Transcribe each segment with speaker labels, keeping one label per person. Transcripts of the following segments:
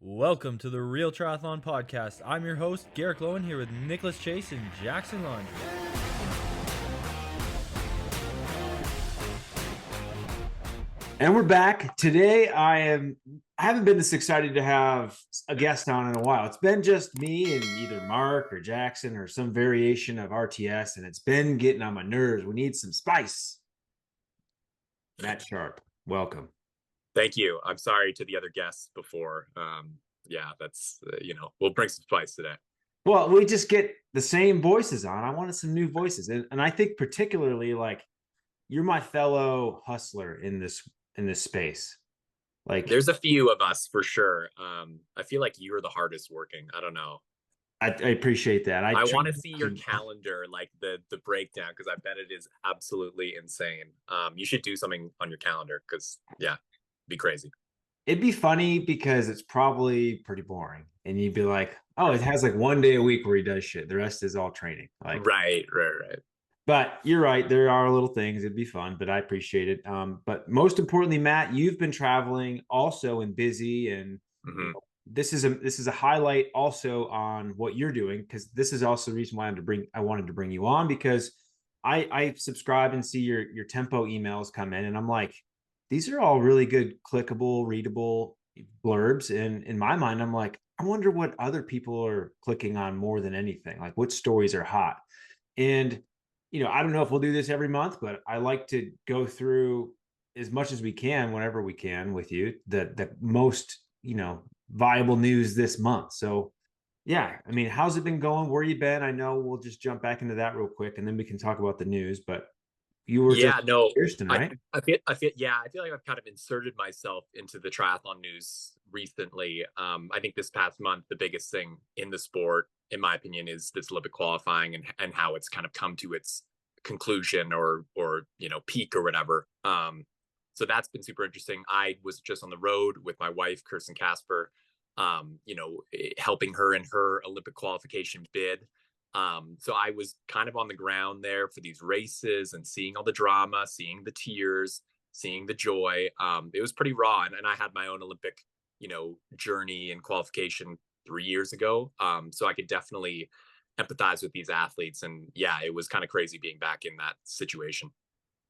Speaker 1: Welcome to the Real Triathlon Podcast. I'm your host, Garrick Lowen, here with Nicholas Chase and Jackson Laundry.
Speaker 2: And we're back. Today I haven't been this excited to have a guest on in a while. It's been just me and either Mark or Jackson or some variation of RTS, and it's been getting on my nerves. We need some spice. Matt Sharpe, welcome.
Speaker 3: Thank you. I'm sorry to the other guests before. That's, we'll bring some spice today.
Speaker 2: Well, we just get the same voices on. I wanted some new voices. And I think particularly like you're my fellow hustler in this space. Like
Speaker 3: there's a few of us for sure. I feel like you're the hardest working. I don't know.
Speaker 2: I appreciate that.
Speaker 3: I want to see your calendar, like the breakdown, because I bet it is absolutely insane. You should do something on your calendar because it'd be crazy.
Speaker 2: It'd be funny because it's probably pretty boring. And you'd be like, oh, it has like one day a week where he does shit. The rest is all training. Like
Speaker 3: Right.
Speaker 2: But you're right. There are little things. It'd be fun, but I appreciate it. But most importantly, Matt, you've been traveling also and busy, and this is a highlight also on what you're doing, because this is also the reason why I wanted to bring you on, because I subscribe and see your tempo emails come in, and I'm like, these are all really good, clickable, readable blurbs. And in my mind, I'm like, I wonder what other people are clicking on more than anything. Like what stories are hot. And I don't know if we'll do this every month, but I like to go through as much as we can, whenever we can with you, the most, viable news this month. So yeah, I mean, how's it been going? Where you been? I know we'll just jump back into that real quick and then we can talk about the news, but you were Houston, right?
Speaker 3: I feel like I've kind of inserted myself into the triathlon news recently. I think this past month, the biggest thing in the sport, in my opinion, is this Olympic qualifying and how it's kind of come to its conclusion or peak or whatever. So that's been super interesting. I was just on the road with my wife, Kirsten Casper, helping her in her Olympic qualification bid. So I was kind of on the ground there for these races and seeing all the drama, seeing the tears, seeing the joy. It was pretty raw. And I had my own Olympic, journey and qualification 3 years ago. So I could definitely empathize with these athletes. And yeah, it was kind of crazy being back in that situation.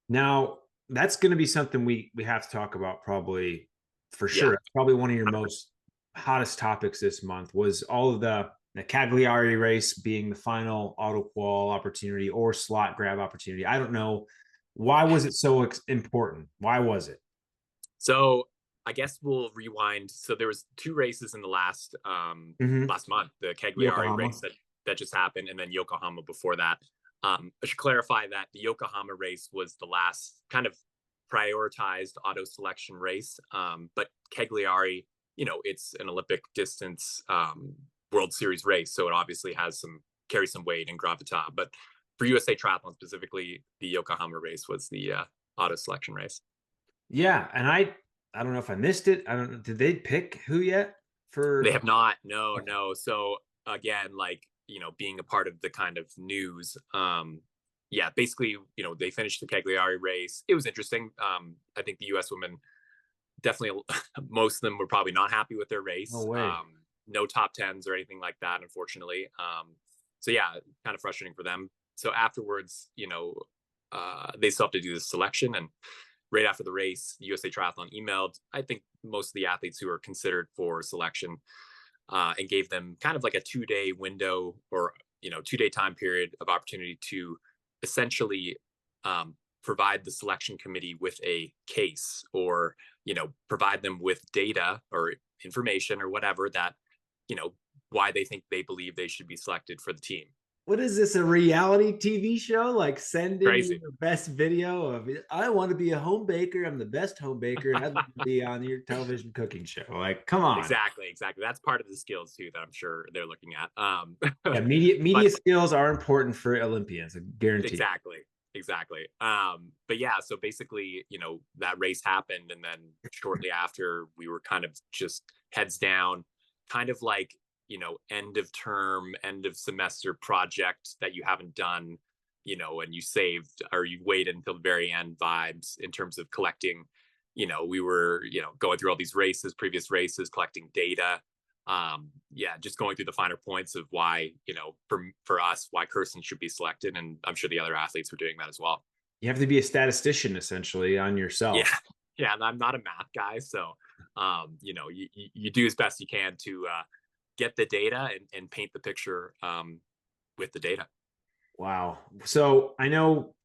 Speaker 2: Now, that's going to be something we have to talk about probably for sure.
Speaker 3: Yeah.
Speaker 2: It's probably one of your most hottest topics this month was all of the Cagliari race being the final auto qual opportunity or slot grab opportunity. I don't know. Why was it so important? Why was it?
Speaker 3: So I guess we'll rewind. So there was 2 races in the last month, the Cagliari race that just happened, and then Yokohama before that. I should clarify that the Yokohama race was the last kind of prioritized auto selection race. But Cagliari, it's an Olympic distance World Series race, so it obviously carries some weight and gravitas. But for USA Triathlon specifically, the Yokohama race was the auto selection race.
Speaker 2: Yeah, and I don't know if I missed it. I don't know. Did they pick who yet?
Speaker 3: They have not. No. So again, being a part of the kind of news, basically, they finished the Cagliari race. It was interesting. I think the U.S. women definitely, most of them were probably not happy with their race.
Speaker 2: No way.
Speaker 3: No top 10s or anything like that, unfortunately. So yeah, kind of frustrating for them. So afterwards, they still have to do the selection. And right after the race, USA Triathlon emailed, I think, most of the athletes who are considered for selection and gave them kind of like a 2-day window or, 2-day time period of opportunity to essentially provide the selection committee with a case or, provide them with data or information or whatever that, why they believe they should be selected for the team.
Speaker 2: What is this, a reality TV show? Like send in your best video of, I want to be a home baker. I'm the best home baker. And I'd like to be on your television cooking show. Like, come on.
Speaker 3: Exactly. That's part of the skills too that I'm sure they're looking at.
Speaker 2: Yeah, media skills are important for Olympians, I guarantee.
Speaker 3: Exactly. But yeah, so basically, that race happened, and then shortly after, we were kind of just heads down, kind of like, end of term, end of semester project that you haven't done, and you saved or you waited until the very end vibes in terms of collecting. We were, going through all these previous races, collecting data Yeah, just going through the finer points of why, for us, why Kirsten should be selected. And I'm sure the other athletes were doing that as well.
Speaker 2: You have to be a statistician essentially on yourself.
Speaker 3: Yeah. Yeah. And I'm not a math guy. So, you do as best you can to get the data and paint the picture with the data.
Speaker 2: Wow. So I know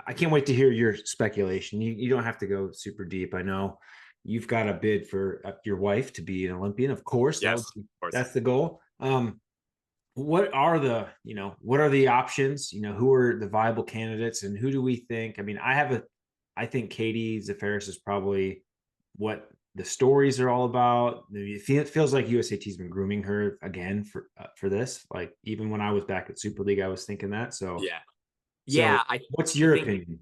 Speaker 2: I can't wait to hear your speculation. You don't have to go super deep. I know you've got a bid for your wife to be an Olympian, of course.
Speaker 3: Yes, of course.
Speaker 2: That's the goal. What are the options? Who are the viable candidates, and who do we think? I mean, I think Katie Zaferis is probably what the stories are all about. It feels like USAT's been grooming her again for this. Like even when I was back at Super League, I was thinking that. So
Speaker 3: yeah.
Speaker 2: What's your opinion?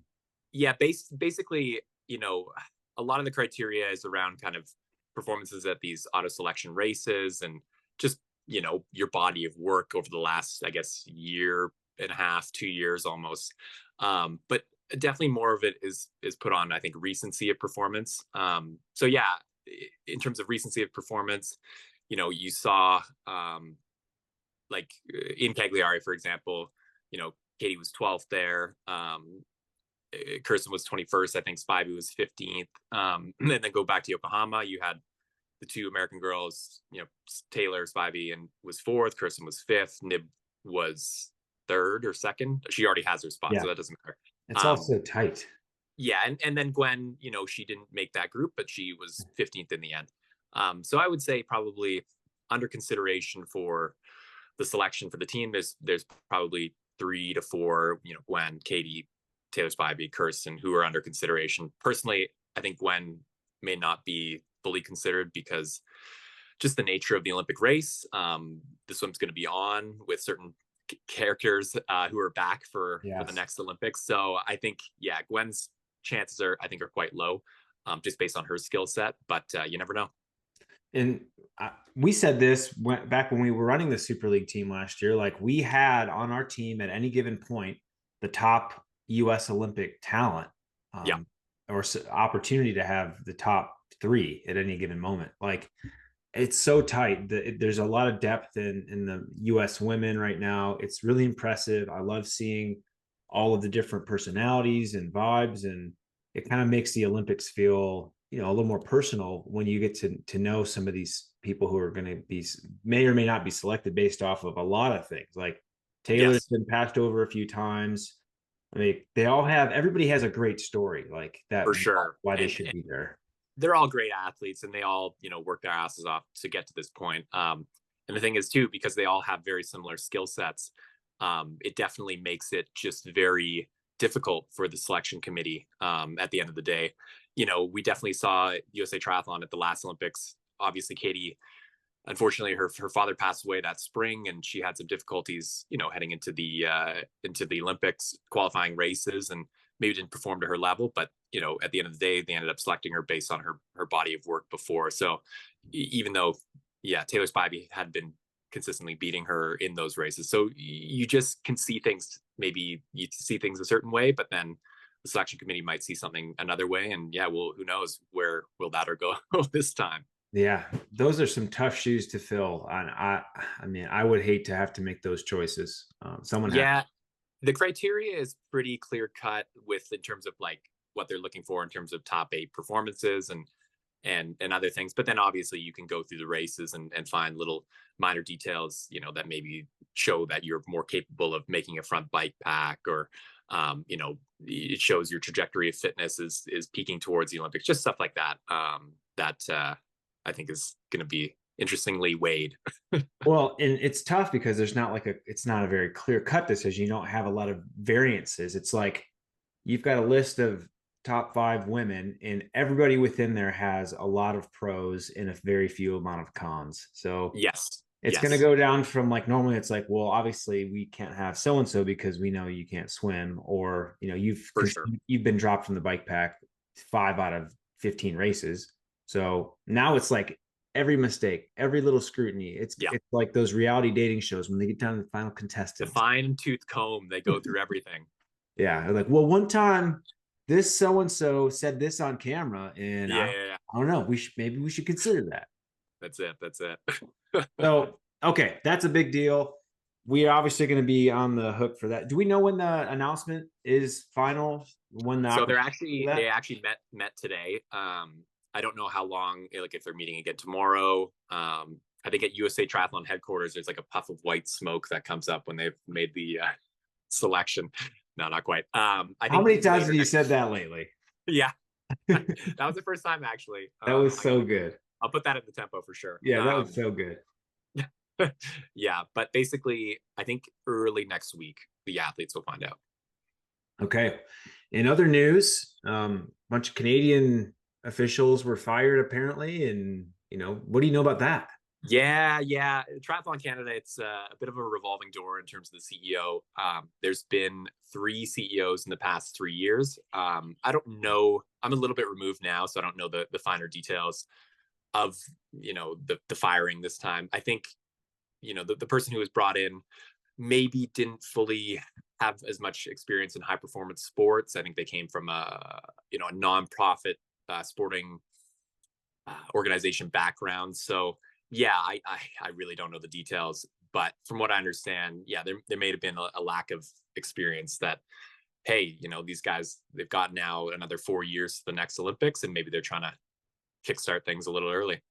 Speaker 3: Yeah, basically, a lot of the criteria is around kind of performances at these auto selection races and just your body of work over the last, I guess, year and a half, 2 years almost. But definitely more of it is put on, I think, recency of performance. So yeah, in terms of recency of performance, you saw like in Cagliari, for example, Katie was 12th there. Kirsten was 21st. I think Spivey was 15th. And then go back to Yokohama, you had the two American girls, Taylor Spivey and was 4th. Kirsten was 5th. Nib was 3rd or 2nd. She already has her spot, so that doesn't matter.
Speaker 2: It's also tight.
Speaker 3: Yeah, and then Gwen, she didn't make that group, but she was 15th in the end. So I would say probably under consideration for the selection for the team, there's probably 3 to 4, Gwen, Katie, Taylor Spivey, Kirsten, who are under consideration. Personally, I think Gwen may not be fully considered because just the nature of the Olympic race. The swim's going to be on with certain characters who are back for the next Olympics. So I think, Gwen's chances are quite low just based on her skill set, but you never know.
Speaker 2: And we said this back when we were running the Super League team last year. Like we had on our team at any given point the top U.S. Olympic talent, or opportunity to have the top 3 at any given moment. Like it's so tight. There's a lot of depth in the U.S. women right now. It's really impressive. I love seeing all of the different personalities and vibes, and it kind of makes the Olympics feel a little more personal when you get to know some of these people who are going to may or may not be selected based off of a lot of things. Like Taylor's been passed over a few times. I mean, everybody has a great story like that.
Speaker 3: For sure.
Speaker 2: Why they should be there.
Speaker 3: They're all great athletes and they all, work their asses off to get to this point. And the thing is too, because they all have very similar skill sets, it definitely makes it just very difficult for the selection committee at the end of the day. We definitely saw USA Triathlon at the last Olympics. Obviously, Katie, unfortunately, her father passed away that spring, and she had some difficulties, heading into the Olympics qualifying races, and maybe didn't perform to her level. But at the end of the day, they ended up selecting her based on her body of work before. So even though, Taylor Spivey had been consistently beating her in those races, so you just can see things. Maybe you see things a certain way, but then the selection committee might see something another way. And well, who knows where will that go this time?
Speaker 2: Yeah, those are some tough shoes to fill. And I mean, I would hate to have to make those choices.
Speaker 3: The criteria is pretty clear cut in terms of like what they're looking for in terms of top 8 performances and other things. But then obviously you can go through the races and find little minor details, that maybe show that you're more capable of making a front bike pack, or it shows your trajectory of fitness is peaking towards the Olympics, just stuff like that. That I think is going to be interestingly weighed.
Speaker 2: Well, and it's tough because it's not a very clear cut decision. You don't have a lot of variances. It's like you've got a list of top 5 women, and everybody within there has a lot of pros and a very few amount of cons. So it's going to go down from like, normally it's like, well, obviously we can't have so-and-so because we know you can't swim, or, you've been dropped from the bike pack 5 out of 15 races. So now it's like every mistake, every little scrutiny. It's like those reality dating shows when they get down to the final contestants.
Speaker 3: The fine tooth comb, they go through everything.
Speaker 2: Yeah. Like, well, one time this so-and-so said this on camera, and I don't know, maybe we should consider that.
Speaker 3: That's it. That's it.
Speaker 2: So, okay, that's a big deal. We are obviously going to be on the hook for that. Do we know when the announcement is final? When the
Speaker 3: So they
Speaker 2: that?
Speaker 3: actually met today. I don't know how long, like if they're meeting again tomorrow. I think at USA Triathlon headquarters, there's like a puff of white smoke that comes up when they've made the selection. No, not quite. I
Speaker 2: How
Speaker 3: think
Speaker 2: many times have you said that lately?
Speaker 3: Yeah, that was the first time actually.
Speaker 2: That was so good.
Speaker 3: I'll put that in the tempo for sure.
Speaker 2: Yeah, that was so good.
Speaker 3: Yeah, but basically, I think early next week, the athletes will find out.
Speaker 2: Okay. In other news, a bunch of Canadian officials were fired apparently, and what do you know about that?
Speaker 3: Yeah. Triathlon Canada, it's a bit of a revolving door in terms of the CEO. There's been 3 CEOs in the past 3 years. I don't know. I'm a little bit removed now, so I don't know the finer details of the firing this time. I think the person who was brought in maybe didn't fully have as much experience in high performance sports. I think they came from a nonprofit sporting organization background. So yeah, I really don't know the details, but from what I understand, yeah, there may have been a lack of experience that, hey, these guys, they've got now another 4 years to the next Olympics, and maybe they're trying to kickstart things a little early.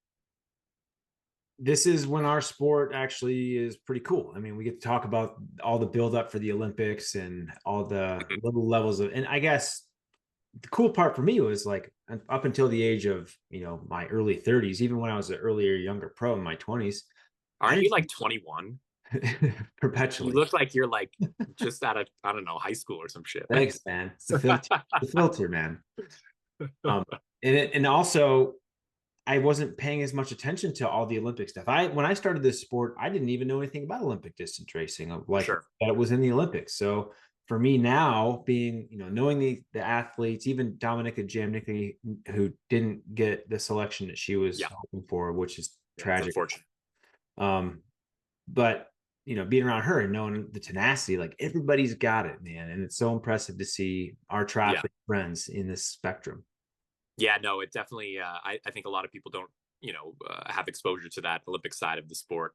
Speaker 2: This is when our sport actually is pretty cool. I mean, we get to talk about all the build up for the Olympics and all the little levels of, and I guess the cool part for me was like up until the age of, my early 30s, even when I was an earlier, younger pro in my 20s.
Speaker 3: Aren't you like 21?
Speaker 2: Perpetually.
Speaker 3: You look like you're like just out of, I don't know, high school or some shit.
Speaker 2: Thanks, man. It's the filter, the filter, man. And also, I wasn't paying as much attention to all the Olympic stuff. When I started this sport, I didn't even know anything about Olympic distance racing, like
Speaker 3: Sure.
Speaker 2: that it was in the Olympics. So for me now, being knowing the athletes, even Dominika Jamnicki, who didn't get the selection that she was hoping for, which is tragic.
Speaker 3: Unfortunate.
Speaker 2: But being around her and knowing the tenacity, like everybody's got it, man, and it's so impressive to see our triathlete friends in this spectrum.
Speaker 3: Yeah, no, it definitely, I think a lot of people don't, have exposure to that Olympic side of the sport.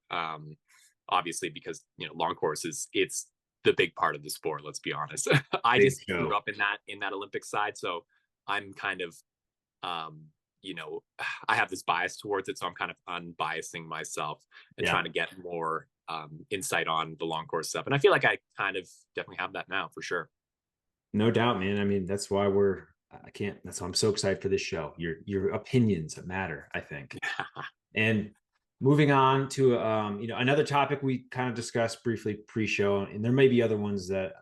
Speaker 3: Obviously, because, long courses, it's the big part of the sport. Let's be honest. I just grew up in that Olympic side. So I'm kind of, I have this bias towards it. So I'm kind of unbiasing myself and trying to get more insight on the long course stuff. And I feel like I kind of definitely have that now for sure.
Speaker 2: No doubt, man. I mean, that's why that's why I'm so excited for this show. Your opinions matter, I think. And moving on to another topic we kind of discussed briefly pre-show, and there may be other ones that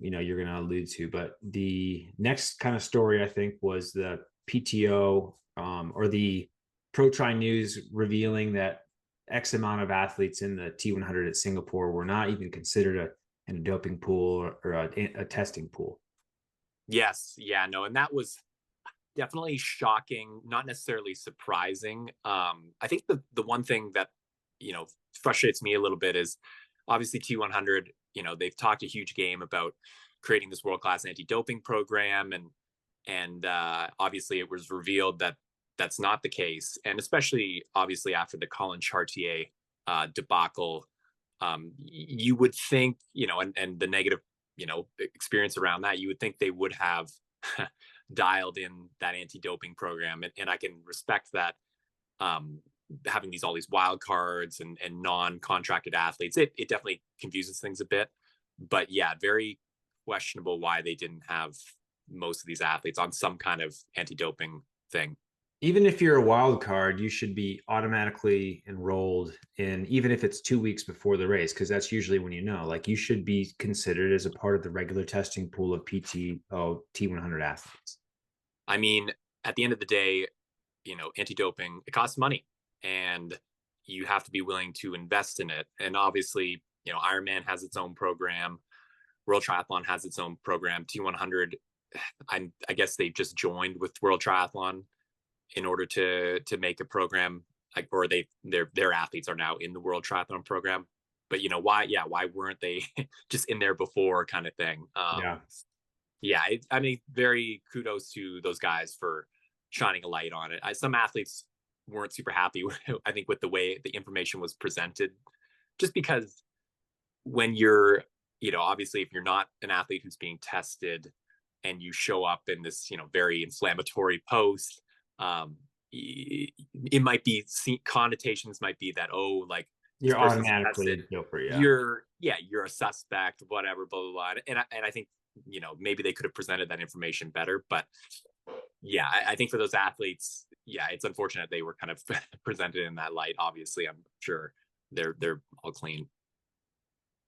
Speaker 2: you're going to allude to, but the next kind of story I think was the PTO or the Pro Tri News revealing that X amount of athletes in the T100 at Singapore were not even considered in a doping pool or a testing pool.
Speaker 3: Yes. Yeah, no. And that was definitely shocking, not necessarily surprising. I think the one thing that, frustrates me a little bit is obviously T100, they've talked a huge game about creating this world-class anti-doping program. And obviously it was revealed that that's not the case. And especially obviously after the Colin Chartier debacle, you would think, and the negative experience around that, you would think they would have dialed in that anti-doping program. And I can respect that, having all these wild cards and non-contracted athletes, it definitely confuses things a bit. But yeah, very questionable why they didn't have most of these athletes on some kind of anti-doping thing.
Speaker 2: Even if you're a wild card, you should be automatically enrolled in, even if it's 2 weeks before the race, because that's usually when you should be considered as a part of the regular testing pool of T100 athletes.
Speaker 3: I mean, at the end of the day, anti-doping, it costs money, and you have to be willing to invest in it. And obviously, Ironman has its own program. World Triathlon has its own program. T100, I guess they've just joined with World Triathlon in order to make a program, or their athletes are now in the World Triathlon program. But why weren't they just in there before, kind of thing? I mean, very kudos to those guys for shining a light on it. Some athletes weren't super happy I think with the way the information was presented, just because when you're, obviously if you're not an athlete who's being tested and you show up in this, very inflammatory post, it might be, connotations might be that, oh, like this
Speaker 2: You're
Speaker 3: person's
Speaker 2: automatically
Speaker 3: tested,
Speaker 2: a doper, yeah.
Speaker 3: you're a suspect, whatever, blah blah blah. And I think, maybe they could have presented that information better, but yeah, I think for those athletes, yeah, it's unfortunate they were kind of presented in that light. Obviously, I'm sure they're all clean.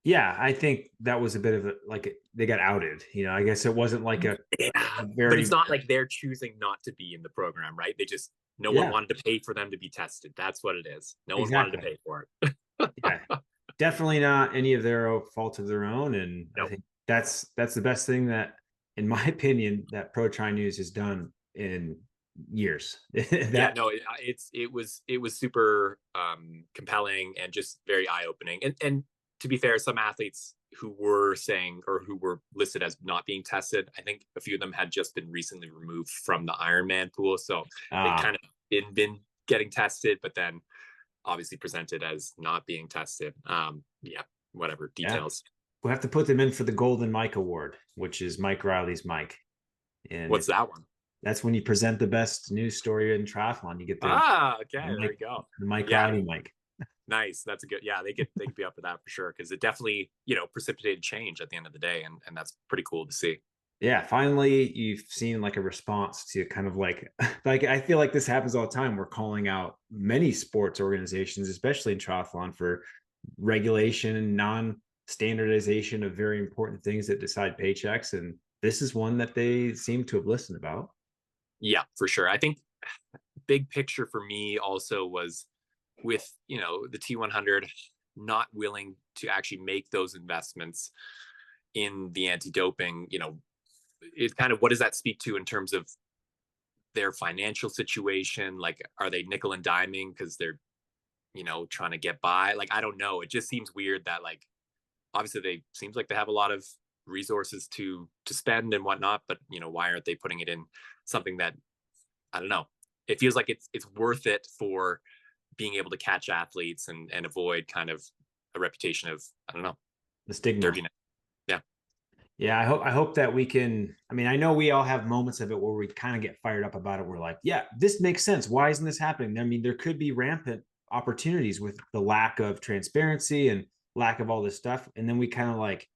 Speaker 2: Yeah, I think that was a bit of a, like, they got outed. I guess it wasn't like a
Speaker 3: But
Speaker 2: very,
Speaker 3: it's not like they're choosing not to be in the program, right? They just, no one
Speaker 2: yeah,
Speaker 3: wanted to pay for them to be tested. That's what it is. No one wanted to
Speaker 2: exactly.
Speaker 3: pay for it.
Speaker 2: Yeah, definitely not any of their fault of their own. And I
Speaker 3: Nope.
Speaker 2: think that's the best thing that, in my opinion, that Pro Tri News has done in years.
Speaker 3: Yeah,
Speaker 2: That,
Speaker 3: no, it was super compelling and just very eye opening. And to be fair, some athletes who were saying, or who were listed as not being tested, I think a few of them had just been recently removed from the Ironman pool, so they kind of been getting tested, but then obviously presented as not being tested. Yeah, whatever
Speaker 2: yeah,
Speaker 3: details.
Speaker 2: we'll have to put them in for the Golden Mike Award, which is Mike Riley's Mike. And
Speaker 3: What's that one?
Speaker 2: that's when you present the best news story in triathlon. You get
Speaker 3: Okay, there we go.
Speaker 2: the Mike
Speaker 3: Yeah,
Speaker 2: Riley Mike.
Speaker 3: nice. That's a good. Yeah, they could be up for that for sure, because it definitely, precipitated change at the end of the day, and that's pretty cool to see.
Speaker 2: Yeah, finally you've seen like a response to kind of like like I feel like this happens all the time. We're calling out many sports organizations, especially in triathlon, for regulation and non-standardization of very important things that decide paychecks. And this is one that they seem to have listened about.
Speaker 3: Yeah, for sure. I think big picture for me also was with, the T100 not willing to actually make those investments in the anti-doping, it kind of, what does that speak to in terms of their financial situation? Like, are they nickel and diming because they're, trying to get by? Like, I don't know. It just seems weird that, like, obviously they seems like they have a lot of resources to spend and whatnot, but why aren't they putting it in something that, I don't know, it feels like it's worth it for being able to catch athletes and avoid kind of a reputation of, I don't know,
Speaker 2: The stigma.
Speaker 3: dirtiness. Yeah.
Speaker 2: Yeah, I hope that we can. I mean, I know we all have moments of it where we kind of get fired up about it. We're like, yeah, this makes sense. Why isn't this happening? I mean, there could be rampant opportunities with the lack of transparency and lack of all this stuff. And then we kind of like,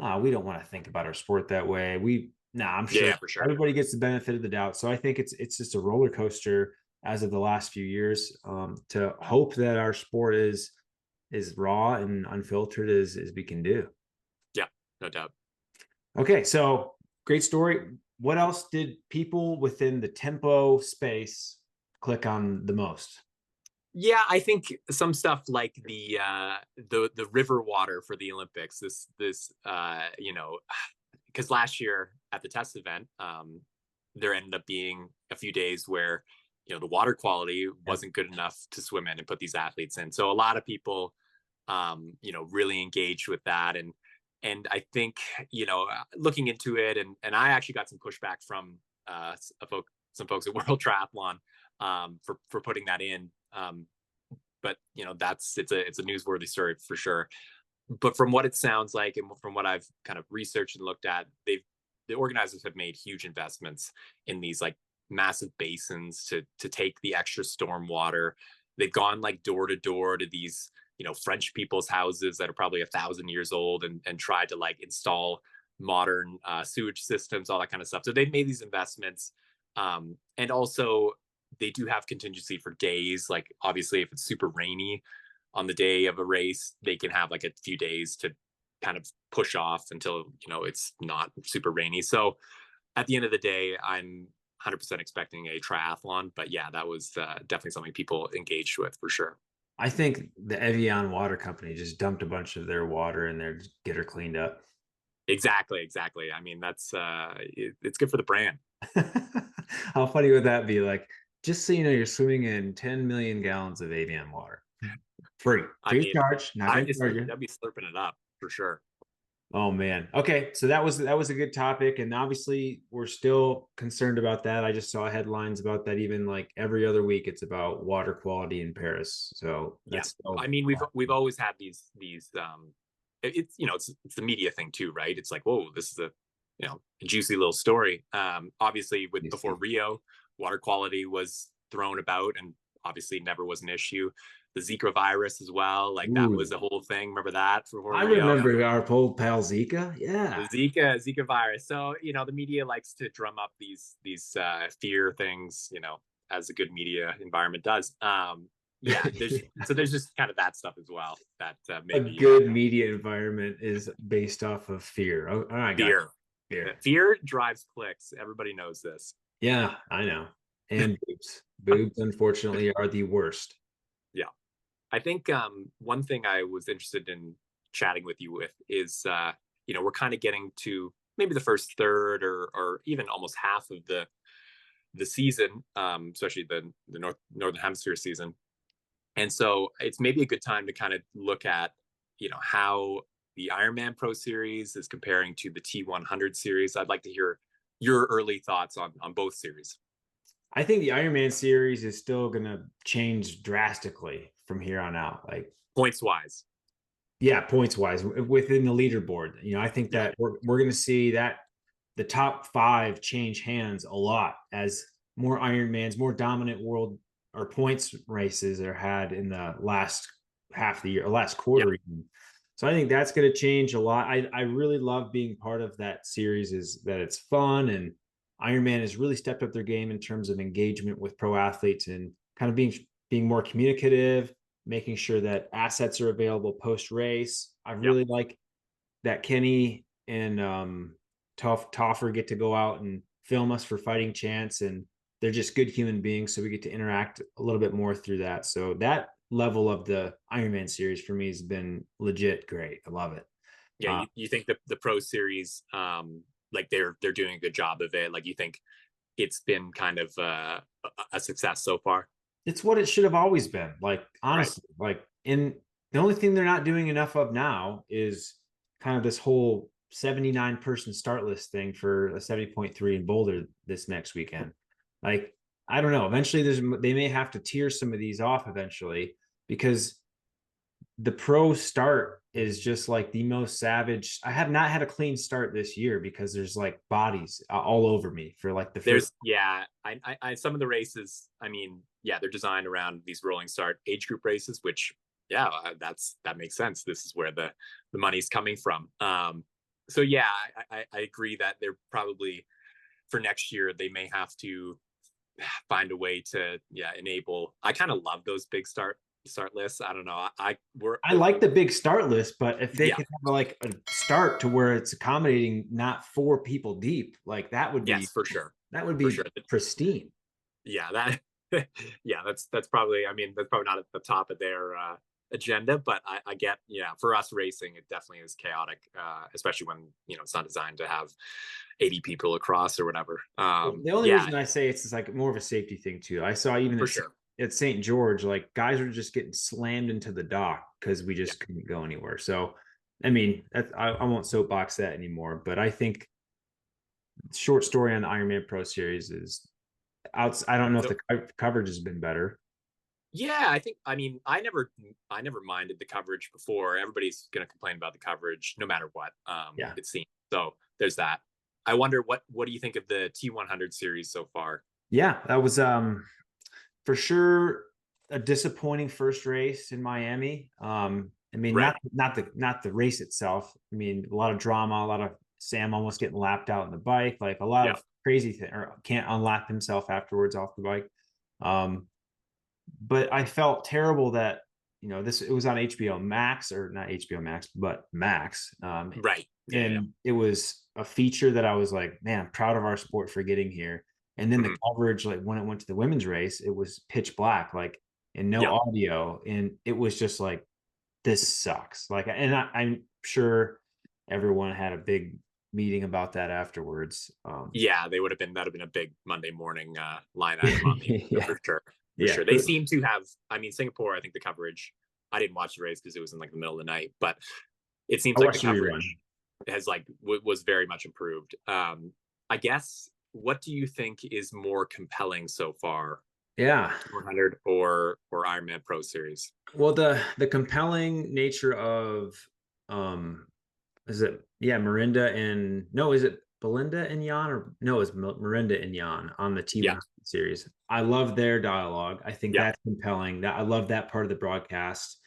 Speaker 2: oh, we don't want to think about our sport that way. I'm sure
Speaker 3: Yeah, for sure.
Speaker 2: everybody gets the benefit of the doubt. So I think it's just a roller coaster as of the last few years. To hope that our sport is raw and unfiltered as we can do.
Speaker 3: Yeah, no doubt.
Speaker 2: Okay, so great story. What else did people within the tempo space click on the most?
Speaker 3: Yeah, I think some stuff like the river water for the Olympics. This because last year at the test event, there ended up being a few days where the water quality wasn't good enough to swim in and put these athletes in. So a lot of people, really engaged with that, and I think looking into it, and I actually got some pushback from some folks at World Triathlon for putting that in. But it's a newsworthy story for sure. But from what it sounds like, and from what I've kind of researched and looked at, the organizers have made huge investments in these like massive basins to take the extra storm water. They've gone like door to door to these French people's houses that are probably 1,000 years old, and tried to like install modern sewage systems, all that kind of stuff. So they've made these investments, and also they do have contingency for days. Like, obviously, if it's super rainy on the day of a race, they can have like a few days to kind of push off until it's not super rainy. So at the end of the day, I'm 100% expecting a triathlon. But yeah, that was definitely something people engaged with for sure.
Speaker 2: I think the Evian water company just dumped a bunch of their water in there to get her cleaned up.
Speaker 3: Exactly. I mean, that's it's good for the brand.
Speaker 2: How funny would that be? Like, just so you know, you're swimming in 10 million gallons of Evian water. Free
Speaker 3: I mean,
Speaker 2: charge, not going to charge you.
Speaker 3: I'd be slurping it up for sure.
Speaker 2: Oh man. Okay, so that was a good topic, and obviously we're still concerned about that. I just saw headlines about that. Even like every other week, it's about water quality in Paris. So
Speaker 3: Yeah,
Speaker 2: that's still,
Speaker 3: I mean, we've always had these it's it's the media thing too, right? It's like, whoa, this is a a juicy little story. Obviously, with before Rio, water quality was thrown about, and obviously never was an issue. The Zika virus as well, like that was a whole thing. Remember that before
Speaker 2: I
Speaker 3: Rio?
Speaker 2: remember our old pal Zika.
Speaker 3: The
Speaker 2: Yeah.
Speaker 3: Zika virus. So the media likes to drum up these fear things, as a good media environment does. Yeah, there's just kind of that stuff as well that
Speaker 2: A
Speaker 3: maybe
Speaker 2: good media environment is based off of fear. Oh, I got
Speaker 3: fear.
Speaker 2: fear.
Speaker 3: Fear drives clicks. Everybody knows this.
Speaker 2: Yeah, I know. And boobs. Boobs, unfortunately, are the worst.
Speaker 3: Yeah. I think one thing I was interested in chatting with you with is we're kind of getting to maybe the first third or even almost half of the season, especially the northern hemisphere season. And so it's maybe a good time to kind of look at how the Ironman Pro Series is comparing to the T100 series. I'd like to hear your early thoughts on both series.
Speaker 2: I think the Ironman series is still going to change drastically from here on out. Like
Speaker 3: Points wise.
Speaker 2: Yeah, points wise within the leaderboard. I think that we're going to see that the top 5 change hands a lot as more Ironmans, more dominant world or points races are had in the last half of the year, or last quarter. So I think that's going to change a lot. I really love being part of that series, is that it's fun, and Ironman has really stepped up their game in terms of engagement with pro athletes and kind of being more communicative, making sure that assets are available post race. I really like that Kenny and Toffer get to go out and film us for Fighting Chance, and they're just good human beings, so we get to interact a little bit more through that. So that level of the Ironman series for me has been legit great. I love it.
Speaker 3: Yeah, you think the Pro Series, like they're doing a good job of it? Like you think it's been kind of a success so far?
Speaker 2: It's what it should have always been. Like honestly, like in the only thing they're not doing enough of now is kind of this whole 79 person start list thing for a 70.3 in Boulder this next weekend. Like, I don't know. Eventually they may have to tier some of these off eventually, because the pro start is just like the most savage. I have not had a clean start this year because there's like bodies all over me for like the first.
Speaker 3: I some of the races, I mean, they're designed around these rolling start age group races, which that makes sense. This is where the money's coming from. So I agree that they're probably, for next year, they may have to find a way to enable. I kind of love those big start lists. I don't know. I
Speaker 2: like the big start list, but if they could have like a start to where it's accommodating not 4 people deep, like that would be
Speaker 3: for sure.
Speaker 2: That would be pristine.
Speaker 3: Yeah, that's probably, I mean, that's probably not at the top of their agenda, but I get, for us racing, it definitely is chaotic, especially when it's not designed to have 80 people across or whatever.
Speaker 2: The only reason I say it's like more of a safety thing too. I saw even at St. George, like guys were just getting slammed into the dock because we just couldn't go anywhere. So, I mean, I won't soapbox that anymore, but I think short story on the Ironman Pro Series is I don't know if the coverage has been better.
Speaker 3: Yeah, I mean, I never minded the coverage before. Everybody's going to complain about the coverage no matter what. It seems. So there's that. I wonder what do you think of the T100 series so far?
Speaker 2: Yeah, that was for sure a disappointing first race in Miami. I mean, not the race itself. I mean, a lot of drama, a lot of Sam almost getting lapped out on the bike, like a lot of crazy thing, or can't unlap himself afterwards off the bike. But I felt terrible that it was on HBO Max, or not HBO Max, but Max. It was a feature that I was like, man, I'm proud of our sport for getting here. And then the coverage, like when it went to the women's race, it was pitch black, like, and no audio, and it was just like, this sucks. Like, and I'm sure everyone had a big meeting about that afterwards.
Speaker 3: That'd have been a big Monday morning line item on me for sure. For sure. They seem to have, I mean, Singapore, I think the coverage, I didn't watch the race because it was in like the middle of the night, but it seems like the coverage. has like was very much improved. I guess, what do you think is more compelling so far,
Speaker 2: Yeah.
Speaker 3: 100 or Ironman Pro Series?
Speaker 2: Well, the compelling nature of is it Mirinda and no, is it Belinda and Jan, or no, it's Mirinda and Jan on the
Speaker 3: Yeah,
Speaker 2: T100 series. I love their dialogue. I think
Speaker 3: yeah,
Speaker 2: that's compelling. That I love that part of the broadcast.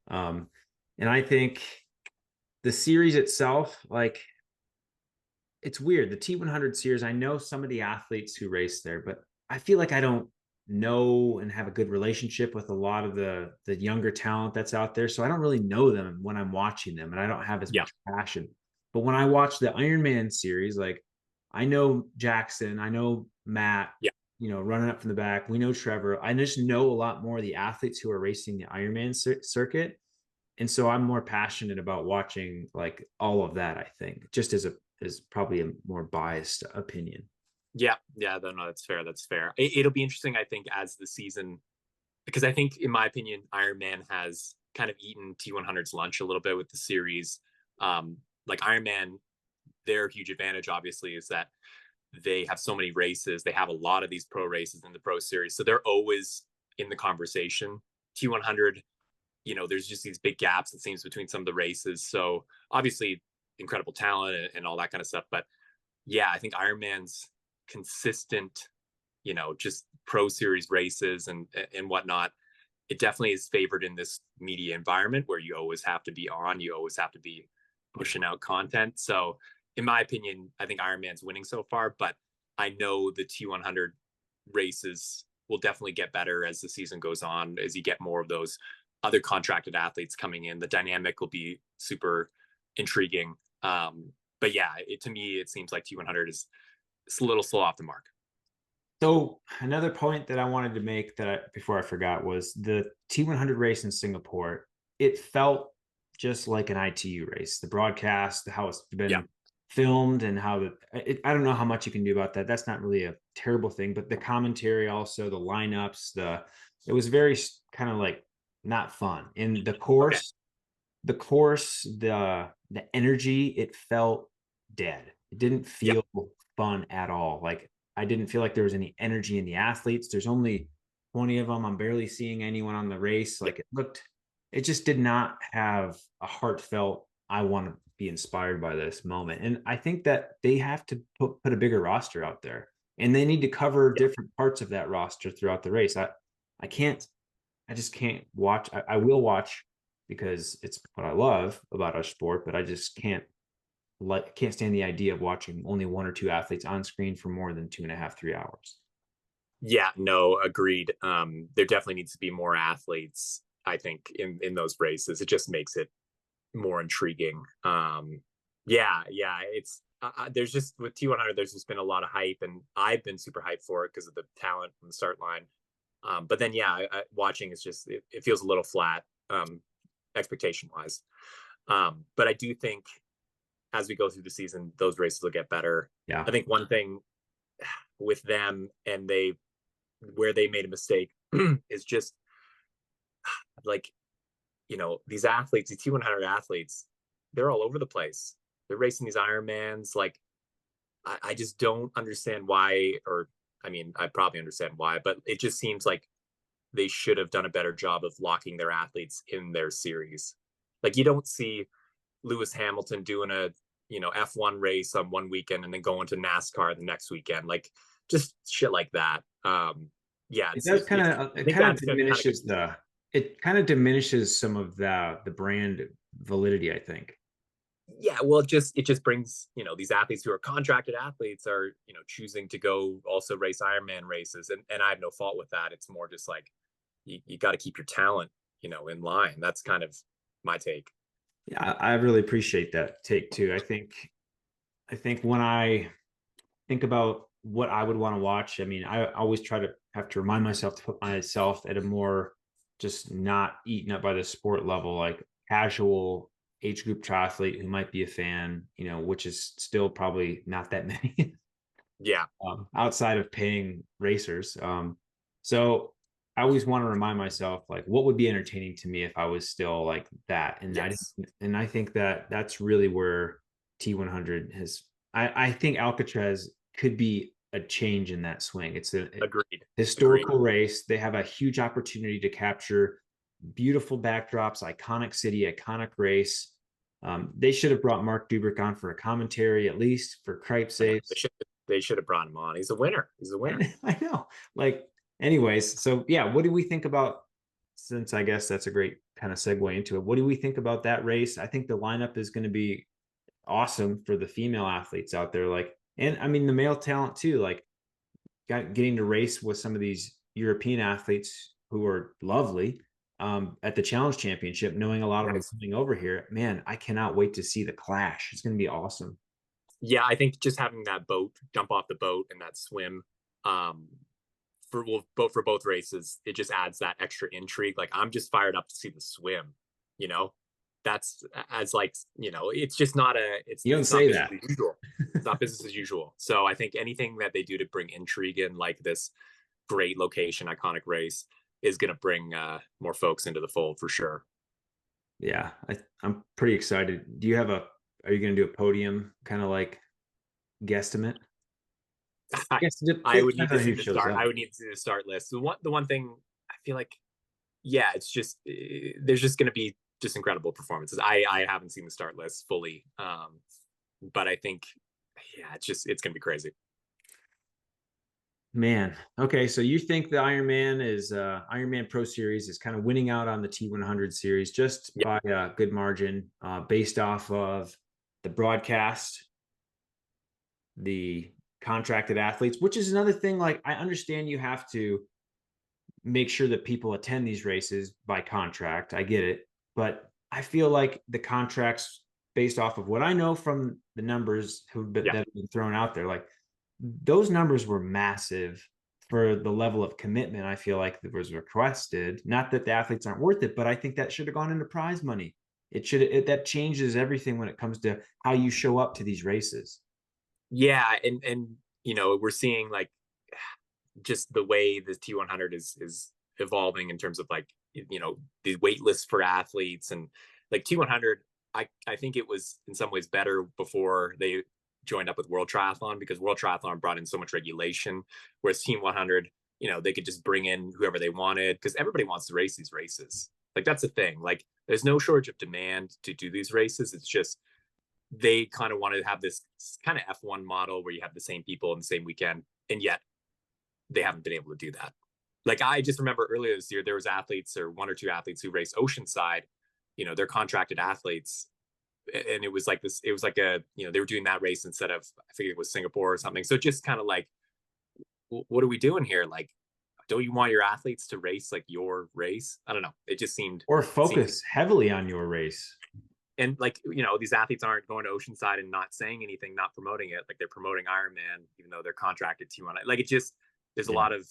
Speaker 2: And I think the series itself, like, it's weird. The T100 series, I know some of the athletes who race there, but I feel like I don't know and have a good relationship with a lot of the younger talent that's out there. So I don't really know them when I'm watching them, and I don't have as
Speaker 3: yeah,
Speaker 2: much passion. But when I watch the Ironman series, like, I know Jackson, I know Matt,
Speaker 3: yeah.
Speaker 2: running up from the back. We know Trevor. I just know a lot more of the athletes who are racing the Ironman circuit. And so I'm more passionate about watching like all of that, I think, just as probably a more biased opinion.
Speaker 3: Yeah, yeah, no, that's fair. That's fair. It'll be interesting, I think, as the season, because I think, in my opinion, Iron Man has kind of eaten T100's lunch a little bit with the series. Like Iron Man, their huge advantage, obviously, is that they have so many races. They have a lot of these pro races in the pro series, so they're always in the conversation. T100, there's just these big gaps, it seems, between some of the races. So obviously, incredible talent and all that kind of stuff. But yeah, I think Ironman's consistent, just pro series races and whatnot, it definitely is favored in this media environment where you always have to be on, you always have to be pushing out content. So in my opinion, I think Ironman's winning so far, but I know the T100 races will definitely get better as the season goes on, as you get more of those other contracted athletes coming in. The dynamic will be super intriguing. But yeah, to me, it seems like T100 is a little slow off the mark.
Speaker 2: So another point that I wanted to make before I forgot was the T100 race in Singapore. It felt just like an ITU race. The broadcast, how it's
Speaker 3: Yeah,
Speaker 2: been filmed, and I don't know how much you can do about that. That's not really a terrible thing, but the commentary, also the lineups, it was very kind of like not fun. In the
Speaker 3: okay,
Speaker 2: course, the energy, it felt dead. It didn't
Speaker 3: yeah,
Speaker 2: feel fun at all. Like, I didn't feel like there was any energy in the athletes. There's only 20 of them. I'm barely seeing anyone on the race.
Speaker 3: yeah,
Speaker 2: Like, it just did not have a heartfelt, I want to be inspired by this moment. And I think that they have to put a bigger roster out there, and they need to cover
Speaker 3: yeah.
Speaker 2: different parts of that roster throughout the race. I can't, I just can't watch. I will watch because it's what I love about our sport, but I just can't stand the idea of watching only one or two athletes on screen for more than 2.5, 3 hours.
Speaker 3: Yeah, no, agreed. There definitely needs to be more athletes, I think, in those races. It just makes it more intriguing. Yeah, yeah. It's there's just, with T100, there's just been a lot of hype, and I've been super hyped for it because of the talent from the start line. But then, yeah, watching is just, it feels a little flat, expectation wise. But I do think as we go through the season, those races will get better.
Speaker 2: Yeah.
Speaker 3: I think one thing with them, and where they made a mistake is just like, these athletes, these T100 athletes, they're all over the place. They're racing these Ironmans. Like, I just don't understand why, or I mean, I probably understand why, but it just seems like they should have done a better job of locking their athletes in their series. Like, you don't see Lewis Hamilton doing a, F1 race on one weekend and then going to NASCAR the next weekend. Like, just shit like that. Yeah,
Speaker 2: It does kind of
Speaker 3: I
Speaker 2: it
Speaker 3: think
Speaker 2: kind of
Speaker 3: that's kind of
Speaker 2: diminishes some of the brand validity, I think.
Speaker 3: yeah, well, it just brings, these athletes who are contracted athletes are, choosing to go also race Ironman races, and I have no fault with that. It's more just like, you got to keep your talent, in line. That's kind of my take.
Speaker 2: Yeah, I really appreciate that take too. I think when I think about what I would want to watch, I mean, I always try to have to remind myself to put myself at a more just not eaten up by the sport level, like casual age group triathlete who might be a fan, which is still probably not that many
Speaker 3: Yeah,
Speaker 2: outside of paying racers. So I always want to remind myself, like, what would be entertaining to me if I was still like that.
Speaker 3: yes,
Speaker 2: And I think that that's really where T100 has. I think Alcatraz could be a change in that swing. It's a
Speaker 3: Agreed.
Speaker 2: historical race. They have a huge opportunity to capture beautiful backdrops, iconic city, iconic race. They should have brought Mark Dubrick on for a commentary, at least for Cripe sakes.
Speaker 3: They should have brought him on. He's a winner. He's a winner.
Speaker 2: I know. Like, anyways, so yeah, what do we think about? Since I guess that's a great kind of segue into it. What do we think about that race? I think the lineup is going to be awesome for the female athletes out there. Like, and I mean the male talent too. Like, getting to race with some of these European athletes who are lovely at the Challenge Championship, knowing a lot of them coming over here. Man, I cannot wait to see the clash. It's going to be awesome.
Speaker 3: Yeah, I think just having that boat jump off the boat and that swim for both races, it just adds that extra intrigue. Like, I'm just fired up to see the swim, you know. That's as like, you know, it's just not
Speaker 2: you don't say that.
Speaker 3: It's not business as usual. So I think anything that they do to bring intrigue in, like this great location, iconic race, is going to bring more folks into the fold for sure.
Speaker 2: Yeah, I'm pretty excited. Are you going to do a podium kind of like guesstimate?
Speaker 3: I would need to see the start. I would need to see the start list. The one thing I feel like, yeah, it's just there's just going to be just incredible performances. I haven't seen the start list fully, but I think, yeah, it's going to be crazy.
Speaker 2: Man, okay, so you think the Ironman Pro Series is kind of winning out on the T100 series just by a good margin, based off of the broadcast, the contracted athletes, which is another thing. Like, I understand you have to make sure that people attend these races by contract. I get it. But I feel like the contracts, based off of what I know from the numbers that have been thrown out there, like, those numbers were massive for the level of commitment I feel like that was requested. Not that the athletes aren't worth it, but I think that should have gone into prize money. That changes everything when it comes to how you show up to these races.
Speaker 3: Yeah, and you know, we're seeing like just the way the T100 is evolving in terms of, like, you know, the wait list for athletes, and like T100, I think it was in some ways better before they joined up with World Triathlon, because World Triathlon brought in so much regulation, whereas Team 100, you know, they could just bring in whoever they wanted because everybody wants to race these races. Like, that's the thing. Like, there's no shortage of demand to do these races. It's just they kind of wanted to have this kind of F1 model where you have the same people in the same weekend, and yet they haven't been able to do that. Like, I just remember earlier this year, there was athletes, or one or two athletes, who raced Oceanside. You know, they're contracted athletes, and it was like this. It was like a, you know, they were doing that race instead of, I think it was Singapore or something. So just kind of like, what are we doing here? Like, don't you want your athletes to race like your race? I don't know. It just seemed,
Speaker 2: or focus heavily on your race.
Speaker 3: And like, you know, these athletes aren't going to Oceanside and not saying anything, not promoting it. Like, they're promoting Ironman, even though they're contracted to T1. Like, it just, there's a lot of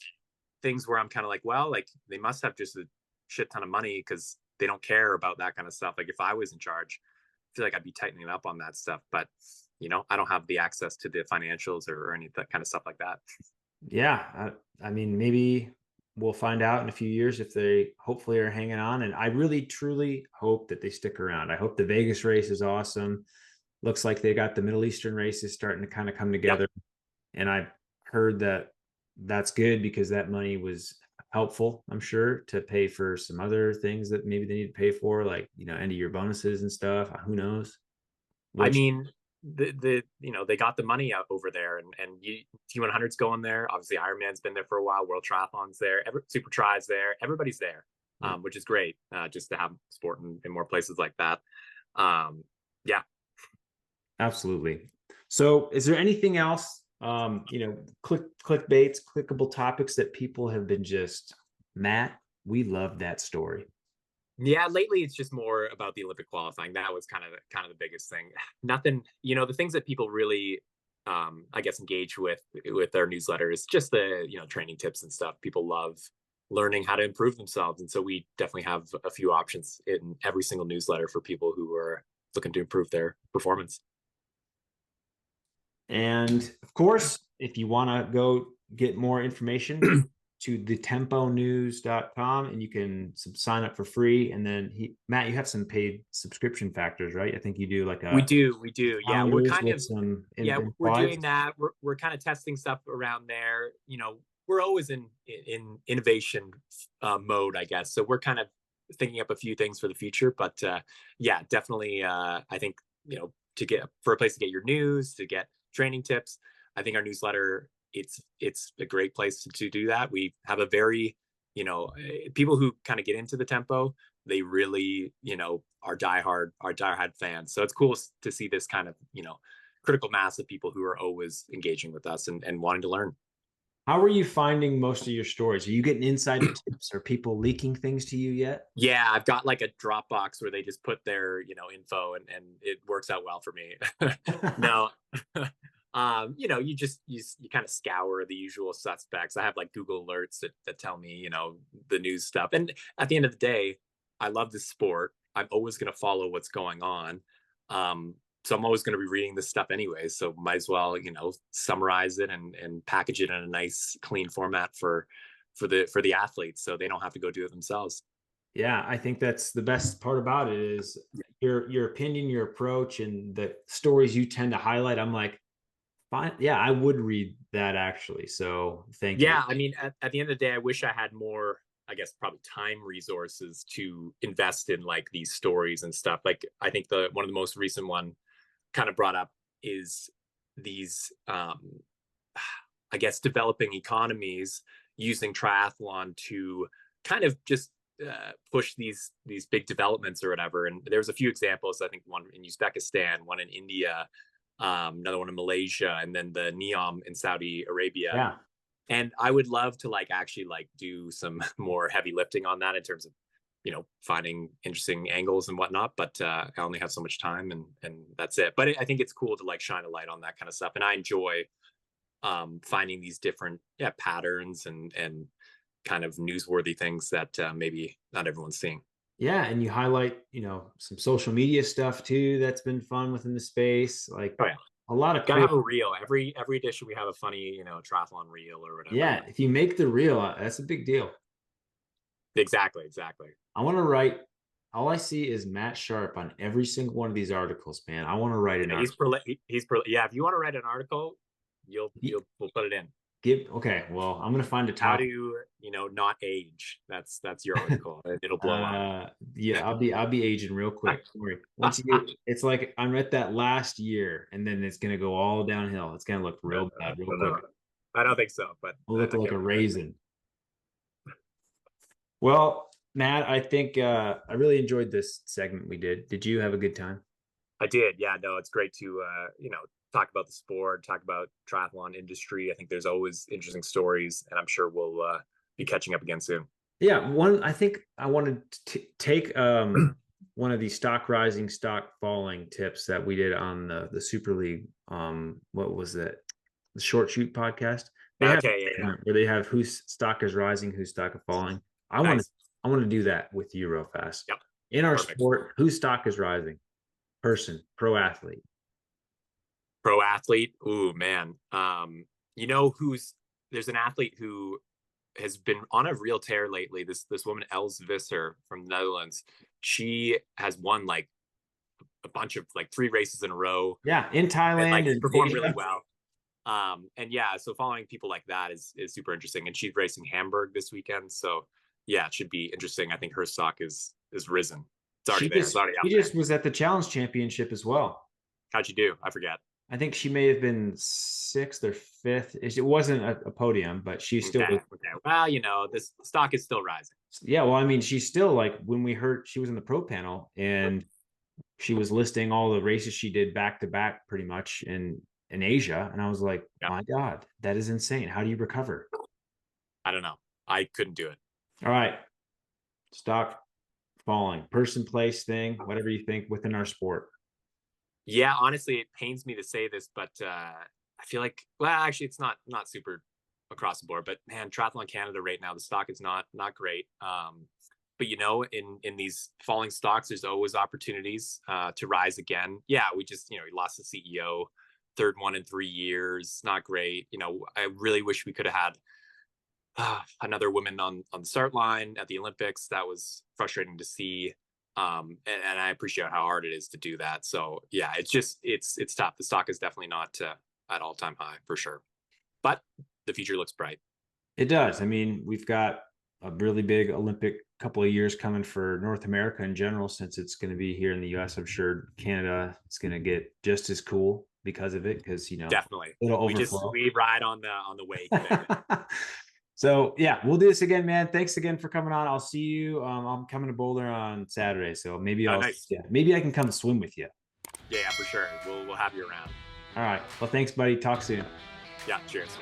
Speaker 3: things where I'm kind of like, well, like, they must have just a shit ton of money because they don't care about that kind of stuff. Like, if I was in charge, I feel like I'd be tightening up on that stuff. But, you know, I don't have the access to the financials or any of that kind of stuff like that.
Speaker 2: Yeah. I mean, maybe we'll find out in a few years if they hopefully are hanging on. And I really, truly hope that they stick around. I hope the Vegas race is awesome. Looks like they got the Middle Eastern races starting to kind of come together. Yep. And I heard that that's good because that money was helpful, I'm sure, to pay for some other things that maybe they need to pay for, like, you know, end of year bonuses and stuff. Who knows?
Speaker 3: I mean, the you know, they got the money out over there, and T100's going there. Obviously, Ironman's been there for a while. World Triathlon's there. Super Tri's there. Everybody's there, which is great. Just to have sport in more places like that. Yeah,
Speaker 2: absolutely. So, is there anything else? You know, clickbaits, clickable topics that people have been just, Matt, we love that story.
Speaker 3: Yeah, lately it's just more about the Olympic qualifying. That was kind of the biggest thing. Nothing, you know, the things that people really, I guess, engage with their newsletter is just the, you know, training tips and stuff. People love learning how to improve themselves, and so we definitely have a few options in every single newsletter for people who are looking to improve their performance.
Speaker 2: And of course, if you want to go get more information, to thetemponews.com and you can sign up for free. And then Matt, you have some paid subscription factors, right? I think you do like
Speaker 3: We do. Yeah, we're
Speaker 2: calendars
Speaker 3: kind
Speaker 2: with
Speaker 3: of,
Speaker 2: some
Speaker 3: yeah, we're
Speaker 2: slides.
Speaker 3: doing that. We're kind of testing stuff around there. We're always in innovation mode, I guess. So we're kind of thinking up a few things for the future, but yeah, definitely. I think, to get for a place to get your news, to get training tips, I think our newsletter, it's a great place to do that. We have a very, people who kind of get into the tempo, they really, are diehard fans. So it's cool to see this kind of, critical mass of people who are always engaging with us and wanting to learn.
Speaker 2: How are you finding most of your stories? Are you getting insider tips? Are people leaking things to you yet?
Speaker 3: Yeah, I've got like a Dropbox where they just put their, info, and it works out well for me. No. You kind of scour the usual suspects. I have like Google alerts that tell me, the news stuff. And at the end of the day, I love this sport. I'm always going to follow what's going on. So I'm always going to be reading this stuff anyway. So might as well, summarize it and package it in a nice, clean format for the athletes, so they don't have to go do it themselves.
Speaker 2: Yeah, I think that's the best part about it is your opinion, your approach, and the stories you tend to highlight. I'm like, fine, yeah, I would read that actually. So thank you.
Speaker 3: Yeah, I mean, at the end of the day, I wish I had more, I guess, probably time resources to invest in like these stories and stuff. Like, I think one of the most recent one kind of brought up is these, I guess, developing economies using triathlon to kind of just push these big developments or whatever. And there's a few examples. I think one in Uzbekistan, one in India, another one in Malaysia, and then the NEOM in Saudi Arabia.
Speaker 2: Yeah.
Speaker 3: And I would love to actually do some more heavy lifting on that in terms of, finding interesting angles and whatnot. But I only have so much time, and that's it. But I think it's cool to shine a light on that kind of stuff. And I enjoy finding these different patterns and kind of newsworthy things that maybe not everyone's seeing.
Speaker 2: Yeah, and you highlight, some social media stuff too that's been fun within the space. Like,
Speaker 3: oh yeah,
Speaker 2: a lot of
Speaker 3: gotta have a reel. Every edition we have a funny, triathlon reel or whatever.
Speaker 2: Yeah, if you make the reel, that's a big deal.
Speaker 3: Exactly.
Speaker 2: I want to write. All I see is Matt Sharpe on every single one of these articles, man. I want to write an article.
Speaker 3: Yeah, if you want to write an article, we'll put it in.
Speaker 2: Okay, well, I'm gonna find a
Speaker 3: How
Speaker 2: topic.
Speaker 3: to not age. That's your article. It'll blow up.
Speaker 2: Yeah, I'll be aging real quick. Don't worry. It's like I'm at that last year, and then it's gonna go all downhill. It's gonna look real bad real quick.
Speaker 3: I don't think so, but
Speaker 2: I'll look like a raisin. Well, Matt, I think I really enjoyed this segment we did. Did you have a good time?
Speaker 3: I did. Yeah, no, it's great to talk about the sport, talk about triathlon industry. I think there's always interesting stories, and I'm sure we'll be catching up again soon.
Speaker 2: Yeah, I think I wanted to take one of the stock rising, stock falling tips that we did on the Super League. What was that? The Short Shoot podcast. Where they have whose stock is rising, whose stock is falling. I want to do that with you real fast.
Speaker 3: Yep.
Speaker 2: In our sport, whose stock is rising? Person, pro athlete.
Speaker 3: Ooh, man. There's an athlete who has been on a real tear lately. This woman, Els Visser from the Netherlands. She has won a bunch of 3 races in a row.
Speaker 2: Yeah, in Thailand,
Speaker 3: and performed really well. And yeah, so following people like that is super interesting. And she's racing Hamburg this weekend, so yeah, it should be interesting. I think her stock is risen. It's already there. It's already out there.
Speaker 2: She just was at the Challenge Championship as well.
Speaker 3: How'd she do? I forget.
Speaker 2: I think she may have been 6th or 5th. It wasn't a podium, but she still was.
Speaker 3: Okay. Well, this stock is still rising.
Speaker 2: Yeah, well, I mean, she's still when we heard she was in the pro panel and she was listing all the races she did back to back pretty much in Asia. And I was like, my God, that is insane. How do you recover?
Speaker 3: I don't know. I couldn't do it.
Speaker 2: All right. Stock falling, person, place, thing, whatever you think within our sport.
Speaker 3: Yeah, honestly, it pains me to say this, but I feel like, well, actually, it's not super across the board. But man, Triathlon Canada right now, the stock is not great. But in these falling stocks, there's always opportunities to rise again. Yeah, we just we lost the CEO, 3rd one in 3 years, not great. I really wish we could have had another woman on the start line at the Olympics. That was frustrating to see. And I appreciate how hard it is to do that. So yeah, it's tough. The stock is definitely not at all-time high for sure, but the future looks bright.
Speaker 2: It does. I mean, we've got a really big Olympic couple of years coming for North America in general, since it's going to be here in the US. I'm sure Canada is going to get just as cool because of it, because
Speaker 3: Definitely
Speaker 2: it'll overflow.
Speaker 3: We ride on the wave there.
Speaker 2: So yeah, we'll do this again, man. Thanks again for coming on. I'll see you. I'm coming to Boulder on Saturday, so maybe
Speaker 3: nice.
Speaker 2: maybe I can come swim with you.
Speaker 3: Yeah, for sure. We'll have you around.
Speaker 2: All right. Well, thanks, buddy. Talk soon.
Speaker 3: Yeah, cheers.